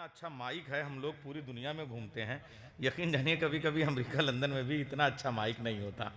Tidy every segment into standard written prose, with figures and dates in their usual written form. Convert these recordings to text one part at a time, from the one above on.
इतना अच्छा माइक है, हम लोग पूरी दुनिया में घूमते हैं, यकीन जानिए कभी कभी अमेरिका लंदन में भी इतना अच्छा माइक नहीं होता।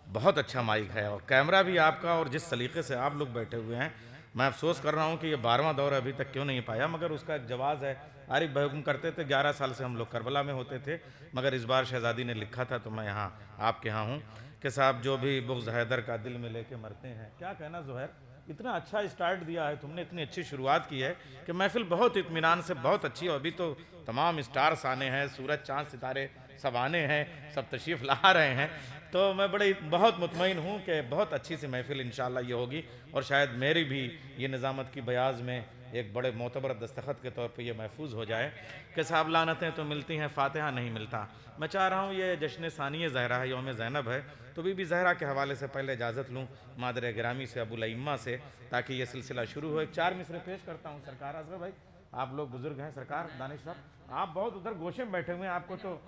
बहुत अच्छा माइक है और कैमरा भी आपका, और जिस सलीके से आप लोग बैठे हुए हैं, मैं अफसोस कर रहा हूँ कि ये 12वां दौर अभी तक क्यों नहीं पाया, मगर उसका एक जवाब है। आरिफ भाई हुक्म करते थे, 11 साल से हम लोग करबला में होते थे, मगर इस बार शहजादी ने लिखा था तो मैं यहाँ आपके यहाँ हूँ कि साहब जो भी बुग़्ज़ हैदर का दिल में लेके मरते हैं। क्या कहना ज़ुहैर, इतना अच्छा स्टार्ट दिया है तुमने, इतनी अच्छी शुरुआत की है कि महफिल बहुत इत्मीनान से बहुत अच्छी है। अभी तो तमाम स्टार्स आने हैं, सूरज चाँद सितारे सब आने हैं, सब तशरीफ़ ला रहे हैं, तो मैं बहुत मुतमईन हूँ कि बहुत अच्छी सी महफिल इंशाअल्लाह ये होगी, और शायद मेरी भी ये निज़ामत की बयाज़ में एक बड़े मोतबर दस्तखत के तौर पे ये महफूज हो जाए कि साहब लानतें तो मिलती हैं, फातिहा नहीं मिलता। मैं चाह रहा हूँ ये जश्न सानिय ज़हरा है, यौम ज़ैनब है, तो बीबी ज़हरा के हवाले से पहले इजाज़त लूँ मादर गिरामी से, अबुल अइम्मा से, ताकि ये सिलसिला शुरू हो। एक 4 मिसरे पेश करता हूँ। सरकार असगर भाई, आप लोग बुजुर्ग हैं, सरकार दानिश साहब आप बहुत उधर गोशे में बैठे हुए हैं, आपको तो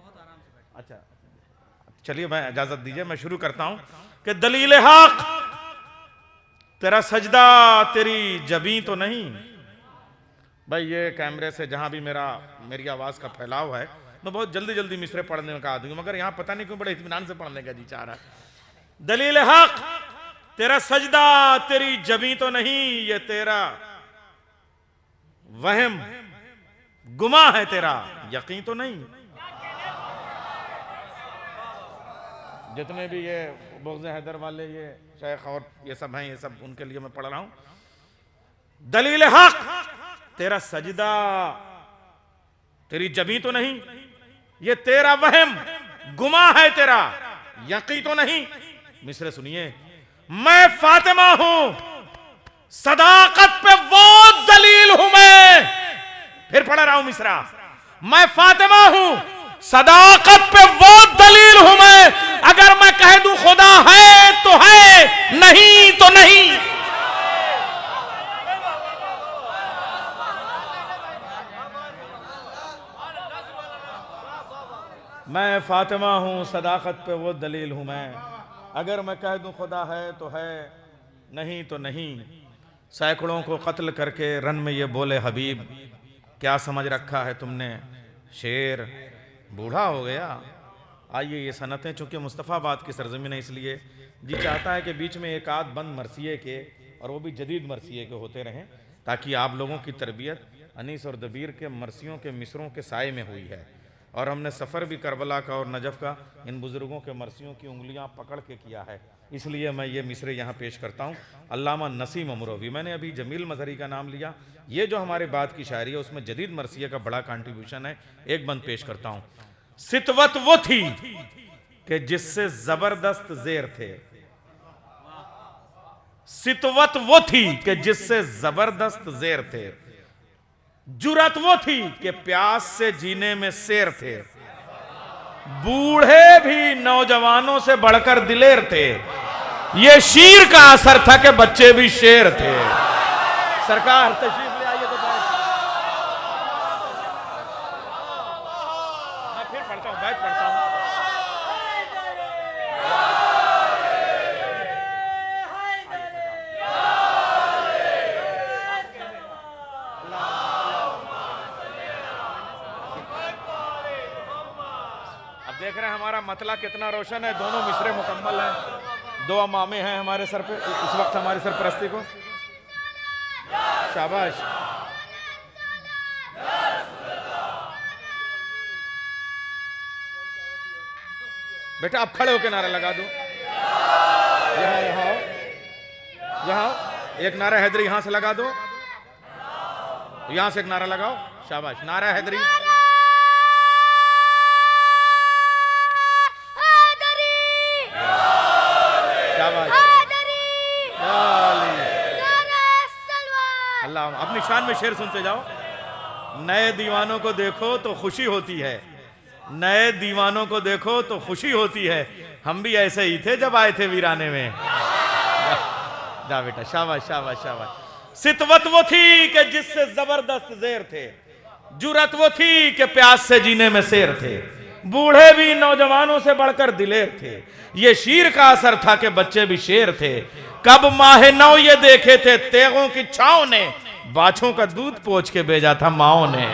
अच्छा चलिए मैं इजाज़त दीजिए, मैं शुरू करता हूँ कि दलील हक तेरा सजदा तेरी जबी तो नहीं। भाई ये कैमरे से जहाँ भी मेरी आवाज़ का फैलाव है, मैं बहुत जल्दी जल्दी मिसरे पढ़ने का आदमी हूँ, मगर यहाँ पता नहीं क्यों बड़े इत्मीनान से पढ़ने का जी चाह रहा है। दलील हक तेरा सजदा तेरी जबी तो नहीं, ये तेरा वहम गुमा है, तेरा यकीन तो नहीं। जितने भी ये बुग़्ज़ हैदर वाले ये शेख और ये सब हैं, ये सब उनके लिए मैं पढ़ रहा हूँ। दलील हक तेरा सजदा तेरी जबी तो नहीं, ये तेरा वहम गुमा है, तेरा यकीन तो नहीं। मिसरे सुनिए, मैं फातिमा हूं, सदाकत पे वो दलील हूं मैं। फिर पढ़ रहा हूं मिसरा, मैं फातिमा हूं, सदाकत पे वो दलील हूं मैं। अगर मैं कह दूं खुदा है तो है, नहीं तो नहीं। मैं फातिमा हूं, सदाकत पे वो दलील हूं मैं। अगर मैं कह दूं खुदा है तो है, नहीं तो नहीं। सैकड़ों को कत्ल करके रन में ये बोले हबीब, क्या समझ रखा है तुमने शेर बूढ़ा हो गया। आइए ये सनतें, चूँकि मुस्तफ़ाबाद की सरजमीन है, इसलिए जी चाहता है कि बीच में एक आध बंद मरसिए के, और वो भी जदीद मरसिए के होते रहें, ताकि आप लोगों की तरबियत अनीस और दबीर के मरसियों के मिसरों के साए में हुई है। और हमने सफ़र भी करबला का और नजफ़ का इन बुज़ुर्गों के मरसियों की उंगलियां पकड़ के किया है, इसलिए मैं ये मिसरे यहाँ पेश करता हूँ। अल्लामा नसीम अमरोवी, मैंने अभी जमील मज़हरी का नाम लिया, ये जो हमारे बाद की शायरी है उसमें जदीद मरसिया का बड़ा कंट्रीब्यूशन है। एक बंद पेश करता हूँ। सितवत वो थी कि जिससे ज़बरदस्त ज़ेर थे, सितवत वो थी कि जिससे ज़बरदस्त ज़ेर थे, जुरत वो थी कि प्यास से जीने में शेर थे, बूढ़े भी नौजवानों से बढ़कर दिलेर थे, ये शीर का असर था कि बच्चे भी शेर थे। सरकार तशरीफ ले आइए तो मैं फिर पढ़ता हूँ, बैठ पढ़ता हूँ। देख रहे हैं हमारा मतला कितना रोशन है, दोनों मिसरे मुकम्मल हैं, 2 अमामे हैं हमारे सर पे इस वक्त, हमारी सरपरस्ती को शाबाश। बेटा आप खड़े होकर नारा लगा दो, यहाँ एक नारा हैदरी यहाँ से लगा दो, यहाँ से एक नारा लगाओ, शाबाश। नारा हैदरी, अल्लाह। अपनी शान में शेर सुनते जाओ। नए दीवानों को देखो तो खुशी होती है, नए दीवानों को देखो तो खुशी होती है, हम भी ऐसे ही थे जब आए थे वीराने में। जा बेटा, शाबाश शाबाश शाबाश। सितवत वो थी कि जिससे जबरदस्त ज़ेर थे, जुरत वो थी कि प्यास से जीने में शेर थे, बूढ़े भी नौजवानों से बढ़कर दिलेर थे, ये शीर का असर था कि बच्चे भी शेर थे। कब माहे नौ ये देखे थे तेगों की छाओं ने, बाछों का दूध पोंछ के भेजा था माओं ने।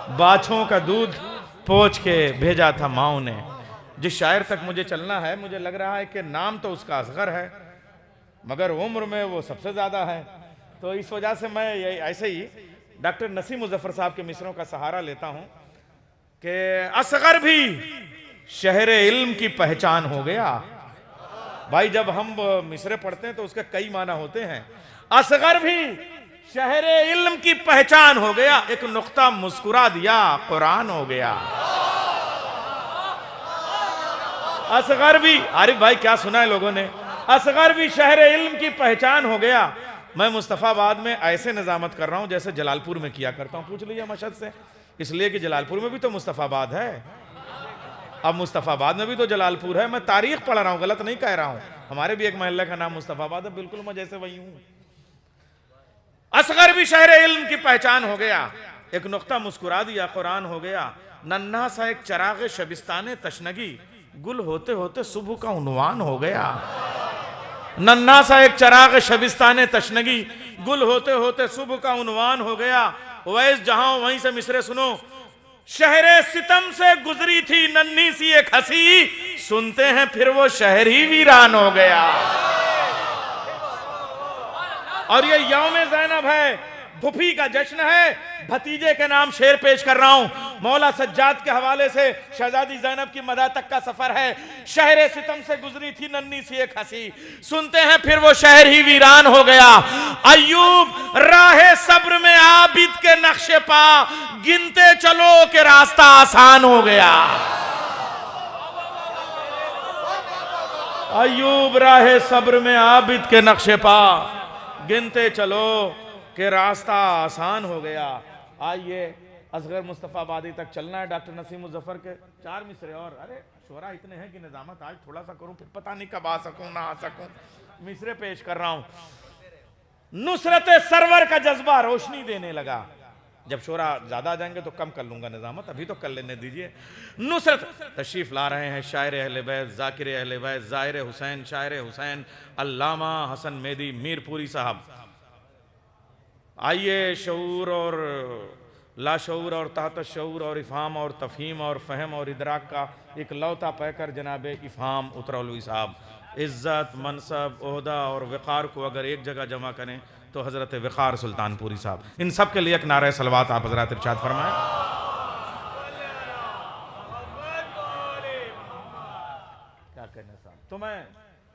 बाछों का दूध पोंछ के भेजा था माओ ने। जिस शायर तक मुझे चलना है, मुझे लग रहा है कि नाम तो उसका असगर है मगर उम्र में वो सबसे ज्यादा है। तो इस वजह से मैं ऐसे ही डॉक्टर नसीम मुजफ्फर साहब के मिसरों का सहारा लेता हूं कि असगर भी शहरे इल्म की पहचान हो गया। भाई जब हम मिसरे पढ़ते हैं तो उसके कई माना होते हैं। असगर भी शहरे इल्म की पहचान हो गया, एक नुक्ता मुस्कुरा दिया कुरान हो गया। असगर भी, आरिफ भाई क्या सुना है लोगों ने, असगर भी शहरे इल्म की पहचान हो गया। मैं मुस्तफाबाद में ऐसे निजामत कर रहा हूं जैसे जलालपुर में किया करता हूं। पूछ लीजिए मशहद से, इसलिए कि जलालपुर में भी तो मुस्तफाबाद है। अब मुस्तफाबाद में भी तो जलालपुर है। मैं तारीख पढ़ रहा हूं, गलत नहीं कह रहा हूं। हमारे भी एक मोहल्ले का नाम मुस्तफाबाद है, बिल्कुल मैं जैसे वही हूं। असगर भी शहरे इल्म की पहचान हो गया, एक नुक्ता मुस्कुरा दिया कुरान हो गया। नन्हा सा एक चराग शबिस्ताने तशनगी, गुल होते होते सुबह का उन्वान हो गया। नन्हा सा एक चराग शबिस्ताने तशनगी, गुल होते होते सुबह का उन्वान हो गया। वैस जहां वहीं से मिसरे सुनो। शहरे सितम से गुजरी थी नन्ही सी एक हंसी, सुनते हैं फिर वो शहर ही वीरान हो गया। और ये यौम ज़ैनब है, फुफी का जश्न है। भतीजे के नाम शेर पेश कर रहा हूं। मौला सज्जाद के हवाले से शहजादी ज़ैनब की मदा तक का सफर है। शहरे सितम से गुजरी थी नन्ही सी एक हंसी, सुनते हैं फिर वो शहर ही वीरान हो गया। अय्यूब राहे सब्र में आबिद के नक्शे पा, गिनते चलो कि रास्ता आसान हो गया। अय्यूब राहे सब्र में आबिद के नक्शे पा, गिनते चलो कि रास्ता आसान हो गया। आइए असगर मुस्तफाबादी तक चलना है। डॉक्टर नसीम मुजफ्फर के 4 मिसरे और, अरे शोरा इतने हैं कि निजामत आज थोड़ा सा करूं, फिर पता नहीं कब आ सकूं ना आ सकूं। मिसरे पेश कर रहा हूं। नुसरत सरवर का जज्बा रोशनी देने लगा। जब शोरा ज्यादा आ जाएंगे तो कम कर लूंगा निजामत, अभी तो कर लेने दीजिए। नुसरत तशरीफ ला रहे हैं शायर अहले बैत, जाकिर अहले बैत, ज़ाहिर हुसैन, शायर हुसैन, अल्लामा हसन मेदी मीरपुरी साहब। आइए शऊर और लाशऊर और ताहत शऊर और इफ़हाम और तफ़हीम और फ़हम और इदराक का एक लौता पैकर जनाब इफ़हाम उतरौलवी साहब। इज़्ज़त, मनसब, ओहदा और वक़ार को अगर एक जगह जमा करें तो हज़रत वक़ार सुल्तानपुरी साहब। इन सब के लिए एक नारा सलवात आप हज़रात इरशाद फरमाएं। क्या कहना साहब। तो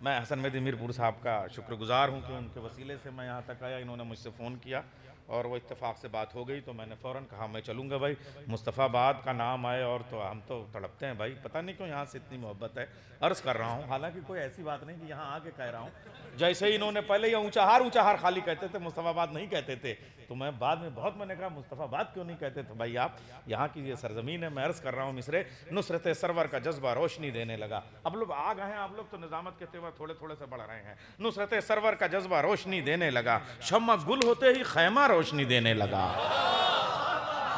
मैं हसन मेदी मीरपुर साहब का शुक्रगुजार हूँ कि उनके वसीले से मैं यहाँ तक आया। इन्होंने मुझसे फ़ोन किया और वो इत्तेफाक से बात हो गई तो मैंने फ़ौरन कहा मैं चलूँगा भाई। मुस्तफ़ाबाद का नाम आए और तो हम तो तड़पते हैं भाई, पता नहीं क्यों यहाँ से इतनी मोहब्बत है। अर्ज़ कर रहा हूँ, हालांकि कोई ऐसी बात नहीं कि यहाँ आके कह रहा हूँ। जैसे ही इन्होंने पहले ये ऊँचा हार खाली कहते थे, मुस्तफ़ाबाद नहीं कहते थे, तो मैं बाद में बहुत मैंने कहा मुस्तफ़ाबाद क्यों नहीं कहते थे भाई आप, यहाँ की ये सरजमीन है। मैं अर्ज़ कर रहा हूँ मिसरे, नुसरत सरवर का जज्बा रोशनी देने लगा। अब लोग आ गए हैं, आप लोग तो निज़ामत के तेवर थोड़े थोड़े से बढ़ रहे हैं। नुसरत सरवर का जज्बा रोशनी देने लगा, शम्मा गुल होते ही खैमा रोशनी देने लगा।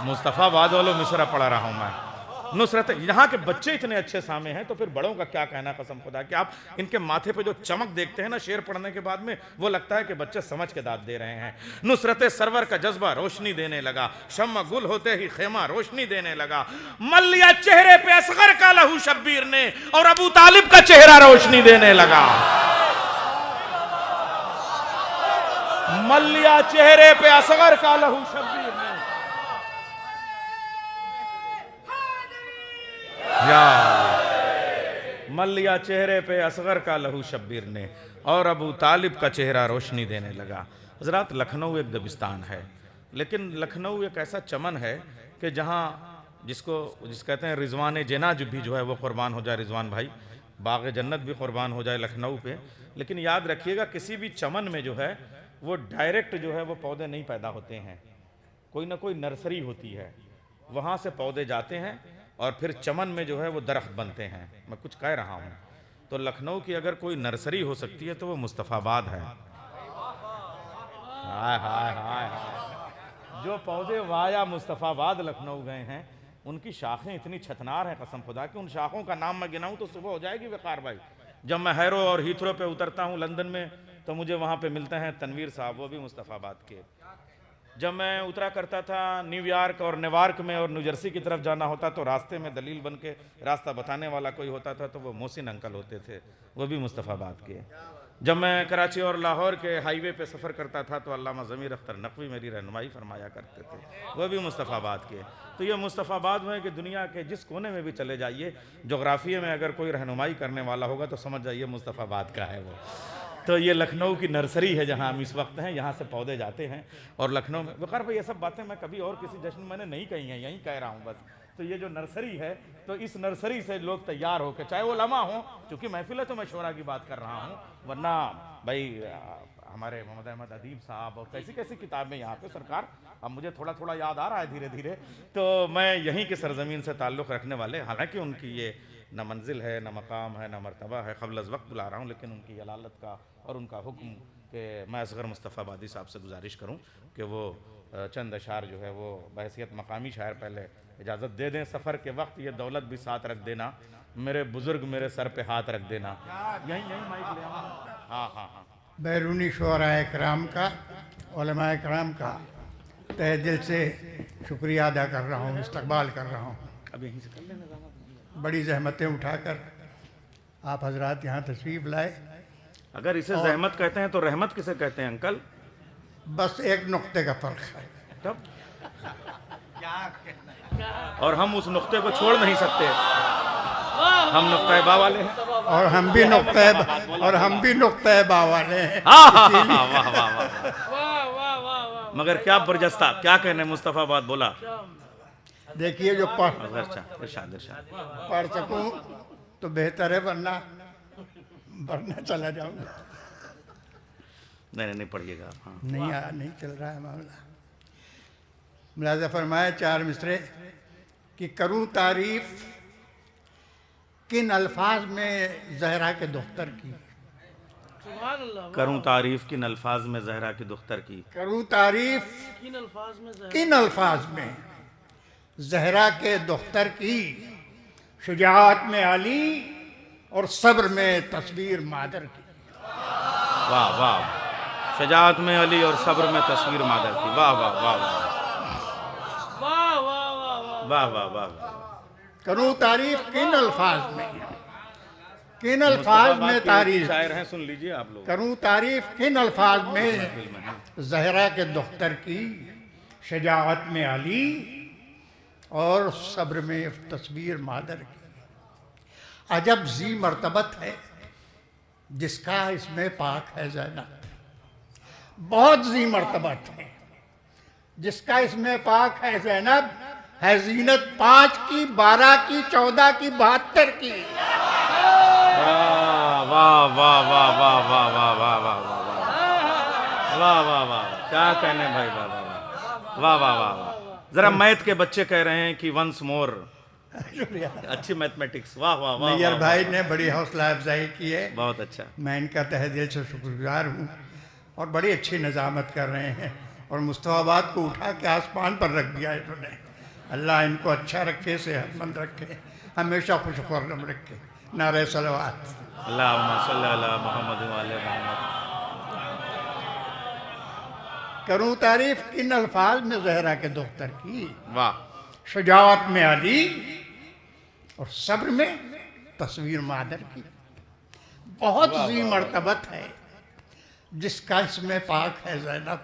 मुस्तफ़ाबाद वालों मिसरा पढ़ा रहा हूँ मैं। नुसरत, यहाँ के बच्चे इतने अच्छे सामे हैं तो फिर बड़ों का क्या कहना। कसम खुदा कि आप इनके माथे पे जो चमक देखते हैं ना शेर पढ़ने के बाद में, वो लगता है कि बच्चे समझ के दाद दे रहे हैं। नुसरत सरवर का जज्बा रोशनी देने लगा, शम्मा गुल होते ही खेमा रोशनी देने लगा। मल लिया चेहरे पे असगर का लहू शब्बीर ने और अबू तालिब का चेहरा रोशनी देने लगा। मल लिया चेहरे पे असगर का लहू शब्बीर ने, मल लिया चेहरे पे असगर का लहू शब्बीर ने और अबू तालिब का चेहरा रोशनी देने लगा। हज़रात लखनऊ एक दबिस्तान है, लेकिन लखनऊ एक ऐसा चमन है कि जहाँ जिस कहते हैं रिजवान जना भी जो है वो कुर्बान हो जाए, रिजवान भाई बाग जन्नत भी कुर्बान हो जाए लखनऊ पे। लेकिन याद रखिएगा किसी भी चमन में जो है वो डायरेक्ट जो है वो पौधे नहीं पैदा होते हैं, कोई ना कोई नर्सरी होती है, वहाँ से पौधे जाते हैं और फिर चमन में जो है वो दरख्त बनते हैं। मैं कुछ कह रहा हूँ तो लखनऊ की अगर कोई नर्सरी हो सकती है तो वो मुस्तफ़ाबाद है। हाय हाय हाय हाय, जो पौधे वाया मुस्तफ़ाबाद लखनऊ गए हैं उनकी शाखें इतनी छतनार हैं कसम खुदा कि उन शाखों का नाम मैं गिनाऊं तो सुबह हो जाएगी वक़ार भाई। जब मैं हैरो और हीथ्रो पे उतरता हूँ लंदन में तो मुझे वहाँ पे मिलते हैं तनवीर साहब, वो भी मुस्तफ़ाबाद के। जब मैं उतरा करता था न्यूयॉर्क और नेवार्क में और न्यूजर्सी की तरफ जाना होता तो रास्ते में दलील बन के रास्ता बताने वाला कोई होता था तो वो मोहसिन अंकल होते थे, वो भी मुस्तफ़ाबाद के। जब मैं कराची और लाहौर के हाईवे पे सफ़र करता था तो अल्लामा ज़मीर अख्तर नकवी मेरी रहनुमाई फरमाया करते थे, वो भी मुस्तफ़ाबाद के। तो ये मुस्तफ़ाबाद में कि दुनिया के जिस कोने में भी चले जाइए, जोग्राफिया में अगर कोई रहनुमाई करने वाला होगा तो समझ जाइए मुस्तफ़ाबाद का है वो। तो ये लखनऊ की नर्सरी है जहाँ हम इस वक्त हैं, यहाँ से पौधे जाते हैं। और लखनऊ में वक़ार भाई ये सब बातें मैं कभी और किसी जश्न में मैंने नहीं कही हैं, यहीं कह रहा हूँ बस। तो ये जो नर्सरी है, तो इस नर्सरी से लोग तैयार होकर, चाहे वो लम्हा हो, क्योंकि महफिल है तो मैं शोरा की बात कर रहा हूँ, वरना भाई हमारे मोहम्मद अहमद अदीब साहब और कैसी कैसी किताबें यहाँ पे सरकार, अब मुझे थोड़ा थोड़ा याद आ रहा है धीरे धीरे। तो मैं यहीं के सरजमीन से ताल्लुक़ रखने वाले, हालांकि उनकी ये न मंजिल है, न मकाम है, न मरतबा है, क़ब्ल अज़ वक्त बुला रहा हूँ, लेकिन उनकी अलालत का और उनका हुक्म कि मैं असगर मुस्तफ़ाबादी साहब से गुजारिश करूँ कि वो चंद अशार जो है वो बहैसियत मकामी शायर पहले इजाज़त दे दें। सफ़र के वक्त ये दौलत भी साथ रख देना, मेरे बुज़ुर्ग मेरे सर पे हाथ रख देना। यहीं यहीं माइक ले आना। हाँ हाँ हाँ। बैरूनी शुअराए कराम का, उलमाए कराम का तहे दिल से शुक्रिया अदा कर रहा हूँ, इस्तकबाल कर रहा हूँ। अब यहीं से कर लेना। बड़ी जहमतें उठाकर आप हजरात यहाँ तशरीफ़ लाए। अगर इसे जहमत कहते हैं तो रहमत किसे कहते हैं अंकल? बस एक नुक्ते का फ़र्क है। तब और हम उस नुक्ते को छोड़ नहीं सकते, हम नुक्ता बा वाले हैं और हम भी नुक्ता बा वाले हैं। वाह वाह वाह। मगर क्या बरजस्ता, क्या कहने मुस्तफ़ाबाद बोला। देखिए जो पढ़ सकूं तो बेहतर है, वरना चला जाऊंगा। नहीं पढ़िएगा। हाँ। नहीं चल रहा है मामला। मुलाज़ा फरमाए चार मिसरे कि करूं तारीफ किन अल्फाज में ज़हरा के दुख्तर की। करूं तारीफ किन अल्फाज में ज़हरा की दुख्तर की। करूं तारीफ किन अल्फाज में ज़हरा के दुख्तर की। शुजाअत में अली और सब्र में तस्वीर मादर की। वाह वाह। शुजाअत में अली और सब्र में तस्वीर मादर की। वाह वाह वाह वाह वाह वाह। करूं तारीफ किन अल्फाज में, किन अल्फाज में तारीफ। शायर हैं, सुन लीजिए आप लोग। करूं तारीफ किन अल्फाज में ज़हरा के दुख्तर की। शुजाअत में अली और सब्र में तस्वीर मादर की। अजब जी मर्तबत है जिसका इसमें पाक है ज़ैनब। बहुत जी मर्तबत है जिसका इसमें पाक है ज़ैनब। है ज़ीनत 5 की, 12 की, 14 की, 72 की। वाह वाह वाह वाह वाह वाह वाह वाह वाह वाह वाह वाह। क्या कहने भाई। वाह वाह वाह वाह वाह। जरा मैथ के बच्चे कह रहे हैं कि वंस मोर। अच्छी मैथमेटिक्स। वाह वाह वाह। नैयर भाई ने बड़ी हौसला अफजाई की है, बहुत अच्छा। मैं इनका तहे दिल से शुक्रगुजार हूँ। और बड़ी अच्छी निज़ामत कर रहे हैं और मुस्तफ़ाबाद को उठा के आसमान पर रख दिया इन्होंने। अल्लाह इनको अच्छा रखे, सेहतमंद रखे, हमेशा खुश खुर्रम रखे। नारे सलवात। अल्लाहुम्मा सल्ली अला मुहम्मद व आले मुहम्मद। करूँ तारीफ किन अल्फाज में ज़हरा के दुख्तर की। वाह। शुजाअत में अली और सब्र में तस्वीर मादर की। बहुत जी मर्तबत है जिसका इसमें पाक है ज़ैनब।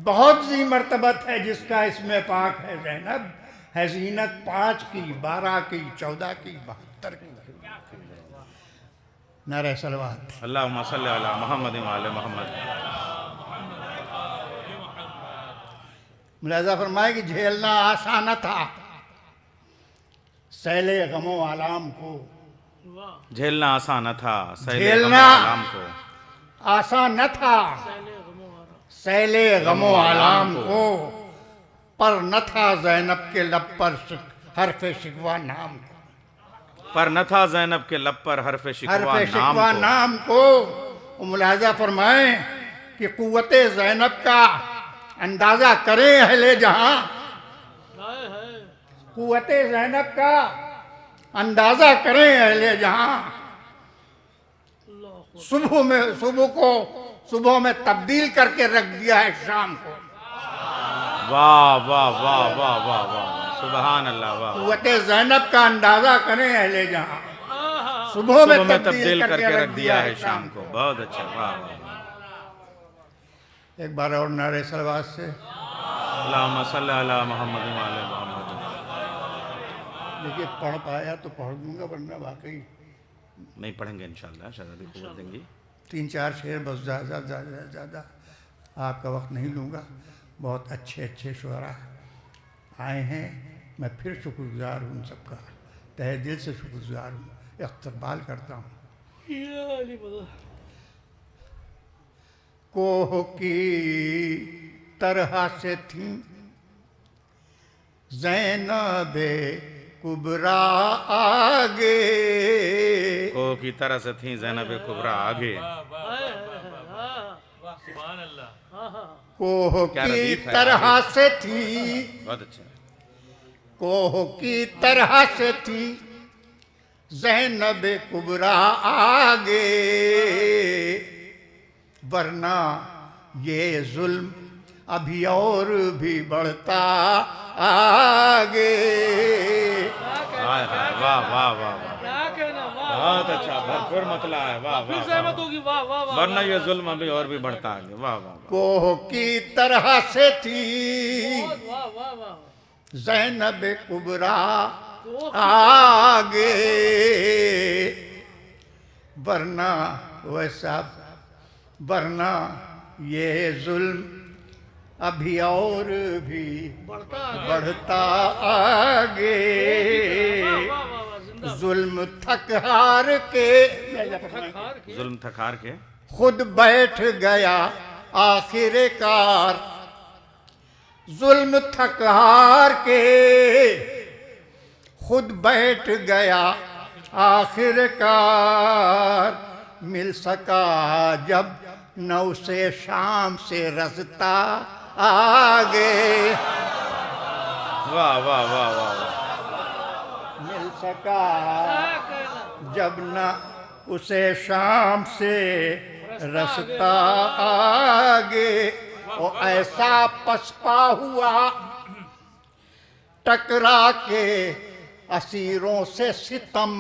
बहुत जी मर्तबत है जिसका इसमें पाक है ज़ैनब। है ज़ीनत 5 की, 12 की, 14 की, 72 की। नारे सलवात। अल्लाहुम्मा सल्ली अला मुहम्मद व आले मुहम्मद। मुलाज़ा फरमाए कि झेलना आसान था सैले गमो आलाम को। झेलना आसान था झेलना आसान न था सैले गमो आलाम को। पर न था ज़ैनब के लब पर हरफ शिकवा नाम को। पर न था ज़ैनब के लब पर हरफ शिकवा नाम को। मुलाज़ा फरमाए कि कुव्वते ज़ैनब का अंदाज़ा करें अहले जहां। कुव्वते ज़ैनब का अंदाज़ा करें अहले जहां। सुबह को सुबह में तब्दील करके रख दिया है शाम को। वाह वाह वाह वाह वाह वाह, सुभान अल्लाह, वाह। कुव्वत ज़ैनब का अंदाजा करें अहले जहां, सुबह में तब्दील करके रख दिया है शाम को। बहुत अच्छा, वाह वाह। एक बार और नारे सलवात से अल्लाहुम्मा सल्ली अला मुहम्मद व अला मुहम्मद। देखिए पढ़ पाया तो पढ़ दूंगा, वरना वाकई नहीं पढ़ेंगे इंशाल्लाह, शहजादी क़ुव्वत देंगी। 3-4 शेर बस, ज़्यादा आपका वक्त नहीं लूँगा। बहुत अच्छे अच्छे शुअरा आए हैं, मैं फिर शुक्रगुजार हूँ उन सबका, तहे दिल से शुक्रगुजार हूँ, इस्तक़बाल करता हूँ। कोह की तरह से थी ज़ैनबे कुबरा आगे, कोह की तरह से थी ज़ैनब कुबरा आगे। कोह क्या की रदीफ है तरह आगे। से थी, बहुत अच्छा। कोह की तरह से थी ज़ैनब कुबरा आगे, वरना ये जुल्म अभी और भी बढ़ता आगे। हाय हाय, वाह वाह वाह वाह, बहुत अच्छा, भरपूर मतला है, वाह वाह वाह। वरना ये जुल्म अभी और भी बढ़ता है, वाह वाह। कोह की तरह से थी ज़ैनब कुबरा आगे, वरना वैसा, वरना ये जुल्म अभी और भी बढ़ता आगे। जुल्म थक हार के, जुल्म थकार के खुद बैठ गया आखिरकार, जुल्म थक हार के खुद बैठ गया आखिरकार। मिल सका जब नौ से शाम से रस्ता आगे, वाह वाह वाह वाह। मिल सका जब न उसे शाम से रास्ता आगे। और ऐसा पसपा हुआ टकरा के असीरों से सितम,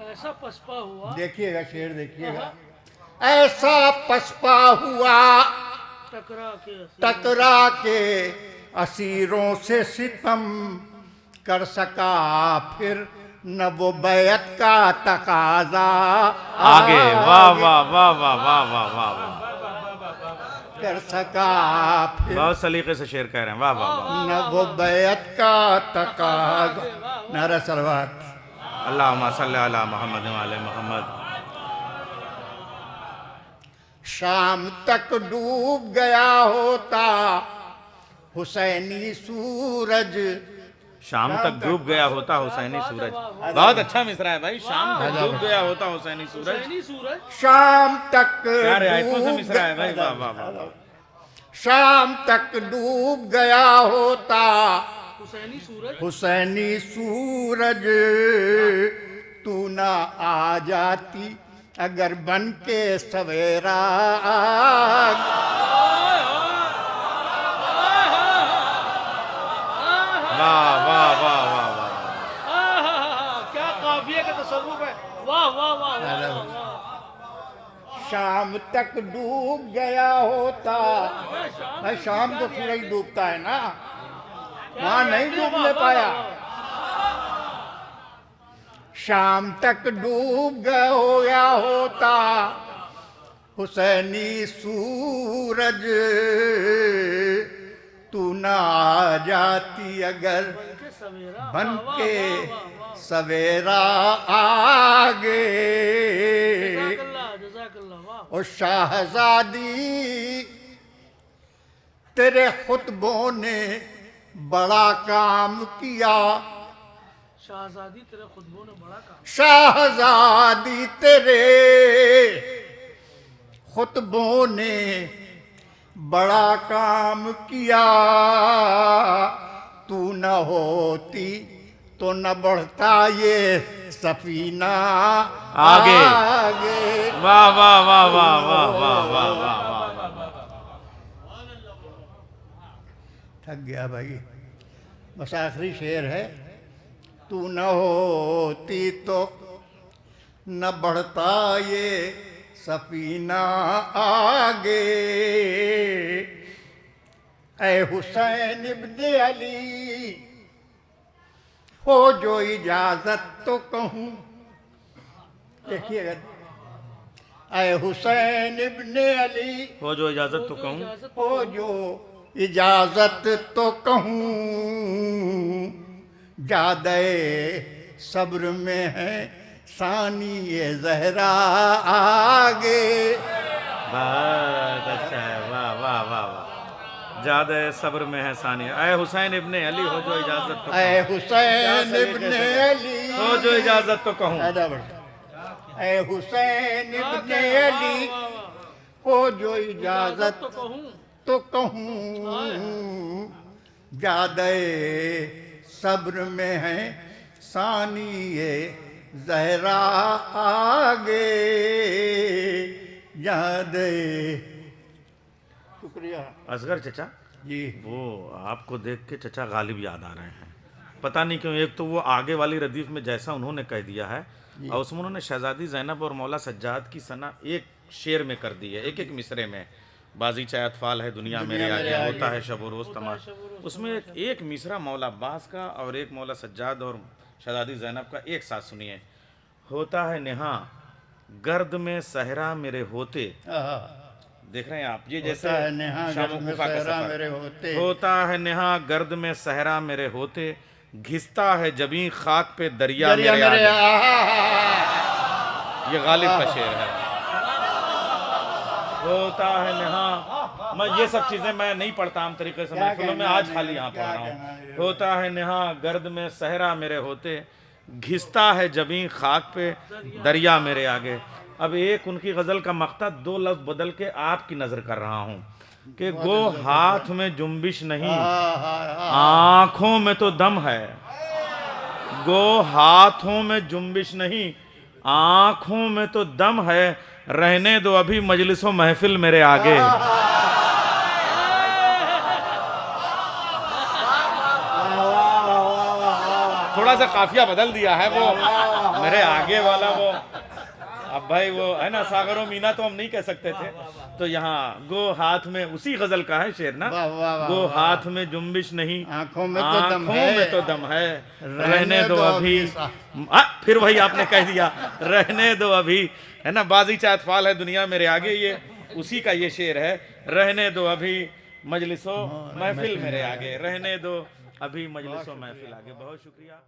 ऐसा पसपा हुआ, देखिएगा शेर देखिएगा, ऐसा पसपा हुआ टकरा के असीरों से सितम, कर सका फिर न वो बैत का तकाजा आगे, वाह वाह वाह वाह वाह वाह वाह। कर सका फिर बहुत सलीके से शेर कह रहे हैं, वाह वाह वाह। न वो बैत का तकाजा। नारा सलवात। अल्लाहुम्मा सल्ली अला मुहम्मद व अला मुहम्मद। शाम तक डूब गया होता हुसैनी सूरज, शाम तक डूब गया होता हुसैनी सूरज। बहुत अच्छा मिसरा है भाई, शाम तक डूब गया होता हुसैनी सूरज। शाम तक क्या रियायतों से डूब मिसरा है भाई, वाह वाह वाह। शाम तक डूब गया होता हुसैनी सूरज, तू ना आ जाती अगर बन के सवेरा। वाह वाह वाह वाह वाह। क्या काफिया का तसव्वुफ है, वाह वाह वाह। शाम तक डूब गया होता, भाई शाम को सूरज डूबता है ना, वहां नहीं डूबने पाया। शाम तक डूब गया होता हुसैनी सूरज, तू ना आ जाती अगर बन के सवेरा आगे। और शाहजादी तेरे खुतबों ने बड़ा काम किया, शाहजादी तेरे खुतबों ने बड़ा काम, शाहजादी तेरे खुतबों ने बड़ा काम किया। तू न होती तो न बढ़ता ये सफीना आगे। आगे। वाह वाह वाह वाह वाह वाह वाह वाह वाह वाह। थक गया भाई, बस आखिरी शेर है। तू न होती तो न बढ़ता ये सफीना आगे। ऐ हुसैन इब्ने अली हो जो इजाजत तो कहूँ। देखिएगा, ऐ हुसैन इब्ने अली हो जो इजाजत तो कहूँ, हो जो इजाजत तो कहूँ। जादे सब्र में है सानी ये जहरा आगे। बहुत अच्छा है, वाह वाह वाह वाह। ज्यादा सब्र में है सानिया। ऐ हुसैन इब्ने अली हो जो इजाजत तो ऐ कहूँ। हुसैन इब्ने अली हो जो इजाजत तो कहूँ। ऐ हुसैन इब्ने अली हो जो इजाजत तो कहूँ तो कहूँ। जादे सब्र में है सानी ये जहरा आगे। जादे। शुक्रिया असगर चचा, जी। वो आपको देख के चचा गालिब याद आ रहे हैं। पता नहीं क्यों, एक तो वो आगे वाली रदीफ में जैसा उन्होंने कह दिया है, और उसमें उन्होंने शहजादी ज़ैनब और मौला सज्जाद की सना एक शेर में कर दी है, एक एक मिसरे में। बाजी चाहे अतफाल है दुनिया मेरे आगे, होता है शब रोज़ तमाश। उसमें एक मिसरा मौला अब्बास का और एक मौला सज्जाद और शहजादी ज़ैनब का एक साथ सुनिए। होता है नेहा गर्द में सहरा मेरे होते। देख रहे हैं आप, ये जैसे होता है नेहा शामो गर्द में गुफा का सहरा सफर। मेरे होते। होता है नेहा गर्द में सहरा मेरे होते, घिसता है जबी खाक पे दरिया दरिया मेरे मेरे आगे। ये गालिब का शेर है। होता है नेहा, मैं ये सब चीजें मैं नहीं पढ़ता आम तरीके से महफिलों में, आज खाली यहाँ पढ़ रहा हूँ। होता है नेहा गर्द में सहरा मेरे होते, घिसता है जबी खाक पे दरिया मेरे आगे। अब एक उनकी गजल का मक्ता दो लफ्ज बदल के आपकी नजर कर रहा हूँ कि गो हाथ में जुम्बिश नहीं आंखों में तो दम है। गो हाथों में जुम्बिश नहीं आंखों में तो दम है, रहने दो अभी मजलिसो महफिल मेरे आगे। थोड़ा सा काफिया बदल दिया है वो मेरे आगे वाला वो। अब भाई वो है ना, सागरो मीना तो हम नहीं कह सकते थे, तो यहाँ गो हाथ में, उसी गजल का है शेर ना। वाह, वाह, वाह, गो वाह। हाथ में जुम्बिश नहीं आंखों में तो दम आंखों है। में तो दम है, रहने दो अभी। अभी। फिर वही आपने कह दिया, रहने दो अभी, है ना। बाजी चाहे अतफाल है दुनिया मेरे आगे, ये उसी का ये शेर है। रहने दो अभी मजलिसो महफिल मेरे आगे, रहने दो अभी मजलिसो महफिल आगे। बहुत शुक्रिया।